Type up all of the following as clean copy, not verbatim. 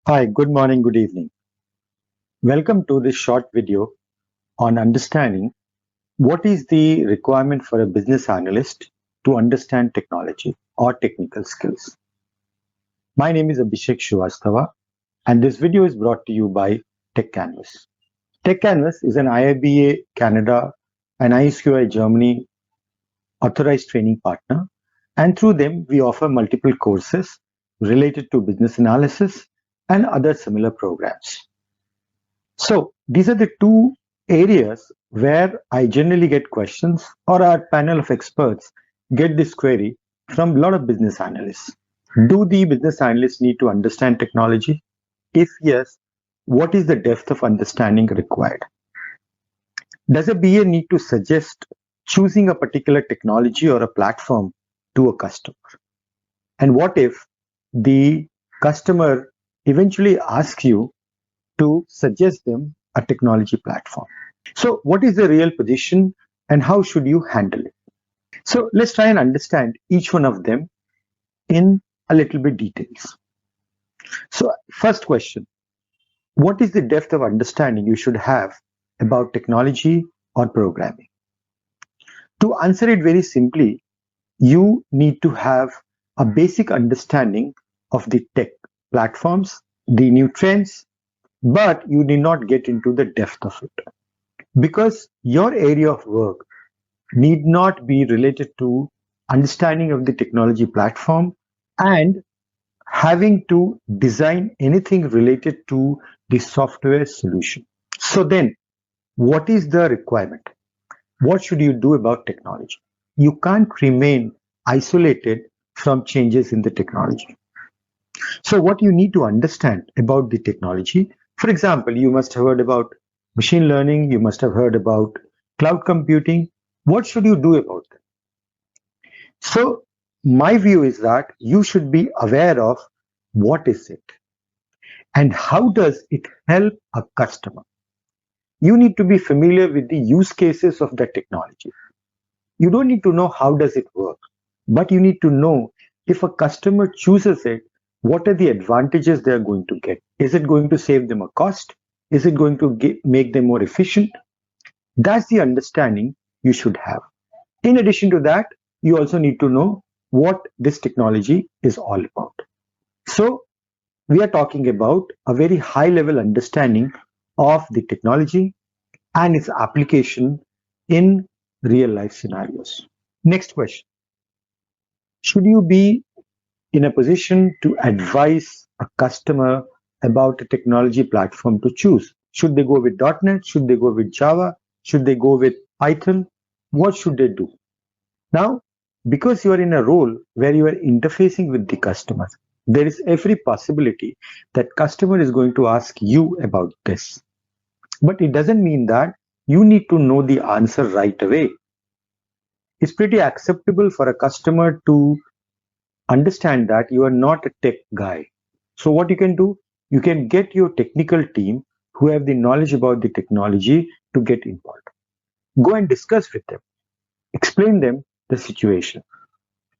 Hi, good morning, good evening. Welcome to this short video on understanding what is the requirement for a business analyst to understand technology or technical skills. My name is Abhishek Shrivastava, and this video is brought to you by TechCanvas. TechCanvas is an IIBA Canada and ISQI Germany authorized training partner, and through them we offer multiple courses related to business analysis and other similar programs. So these are the two areas where I generally get questions, or our panel of experts get this query from a lot of business analysts. Do the business analysts need to understand technology? If yes, what is the depth of understanding required? Does a BA need to suggest choosing a particular technology or a platform to a customer? And what if the customer eventually asks you to suggest them a technology platform? So what is the real position and how should you handle it? So let's try and understand each one of them in a little bit details. So first question, what is the depth of understanding you should have about technology or programming? To answer it very simply, you need to have a basic understanding of the tech platforms, the new trends, but you need not get into the depth of it because your area of work need not be related to understanding of the technology platform and having to design anything related to the software solution. So then, what is the requirement? What should you do about technology? You can't remain isolated from changes in the technology. So what you need to understand about the technology, for example, you must have heard about machine learning, you must have heard about cloud computing. What should you do about them? So my view is that you should be aware of what is it and how does it help a customer. You need to be familiar with the use cases of that technology. You don't need to know how does it work, but you need to know if a customer chooses it, what are the advantages they are going to get? Is it going to save them a cost? Is it going to make them more efficient? That's the understanding you should have. In addition to that, you also need to know what this technology is all about. So we are talking about a very high level understanding of the technology and its application in real life scenarios. Next question. Should you be in a position to advise a customer about a technology platform to choose? Should they go with .NET? Should they go with Java? Should they go with Python? What should they do? Now, because you are in a role where you are interfacing with the customer, there is every possibility that customer is going to ask you about this. But it doesn't mean that you need to know the answer right away. It's pretty acceptable for a customer to understand that you are not a tech guy. So what you can do, you can get your technical team who have the knowledge about the technology to get involved. Go and discuss with them. Explain them the situation.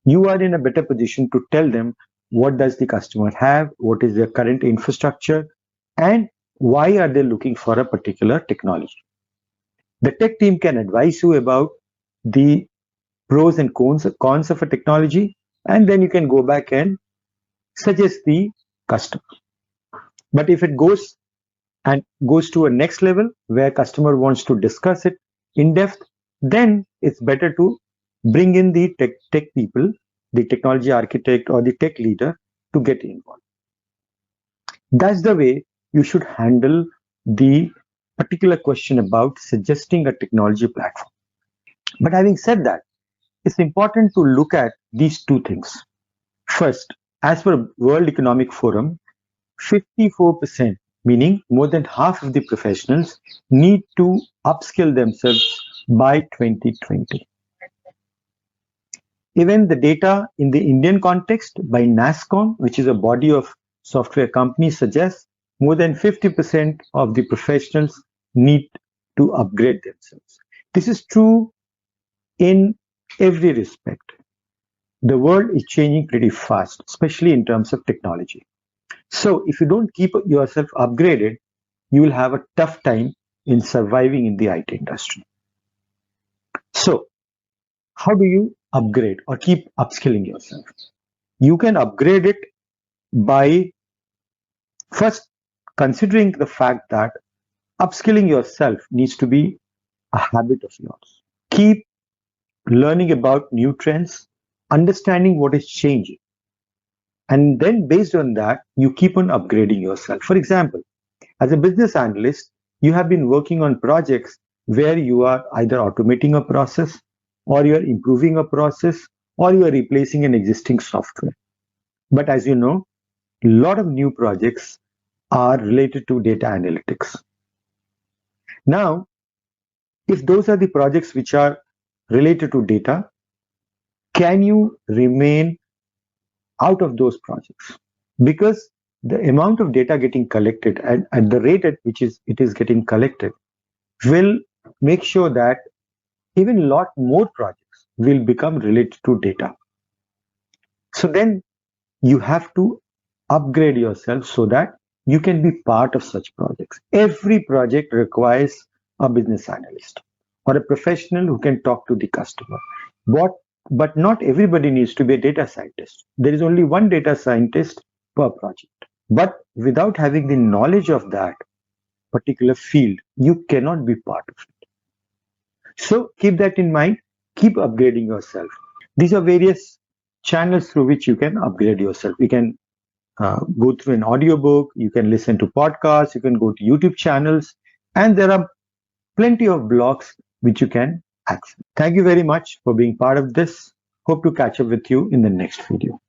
You are in a better position to tell them what does the customer have, what is their current infrastructure, and why are they looking for a particular technology. The tech team can advise you about the pros and cons of a technology, and then you can go back and suggest the customer. But if it goes to a next level where customer wants to discuss it in depth, then it's better to bring in the tech people, the technology architect or the tech leader to get involved. That's the way you should handle the particular question about suggesting a technology platform. But having said that, it's important to look at these two things. First, as per World Economic Forum, 54%, meaning more than half of the professionals, need to upskill themselves by 2020. Even the data in the Indian context by NASSCOM, which is a body of software companies, suggests more than 50% of the professionals need to upgrade themselves. This is true in every respect. The world is changing pretty fast, especially in terms of technology. So if you don't keep yourself upgraded, you will have a tough time in surviving in the IT industry. So how do you upgrade or keep upskilling yourself? You can upgrade it by first considering the fact that upskilling yourself needs to be a habit of yours. Keep learning about new trends, understanding what is changing, and then based on that, you keep on upgrading yourself. For example, as a business analyst, you have been working on projects where you are either automating a process, or you are improving a process, or you are replacing an existing software. But as you know, a lot of new projects are related to data analytics. Now, if those are the projects which are related to data, can you remain out of those projects? Because the amount of data getting collected and at the rate at which it is getting collected will make sure that even a lot more projects will become related to data. So then you have to upgrade yourself so that you can be part of such projects. Every project requires a business analyst or a professional who can talk to the customer. But not everybody needs to be a data scientist. There is only one data scientist per project. But without having the knowledge of that particular field, you cannot be part of it. So keep that in mind, keep upgrading yourself. These are various channels through which you can upgrade yourself. You can go through an audiobook, you can listen to podcasts, you can go to YouTube channels, and there are plenty of blogs which you can access. Thank you very much for being part of this. Hope to catch up with you in the next video.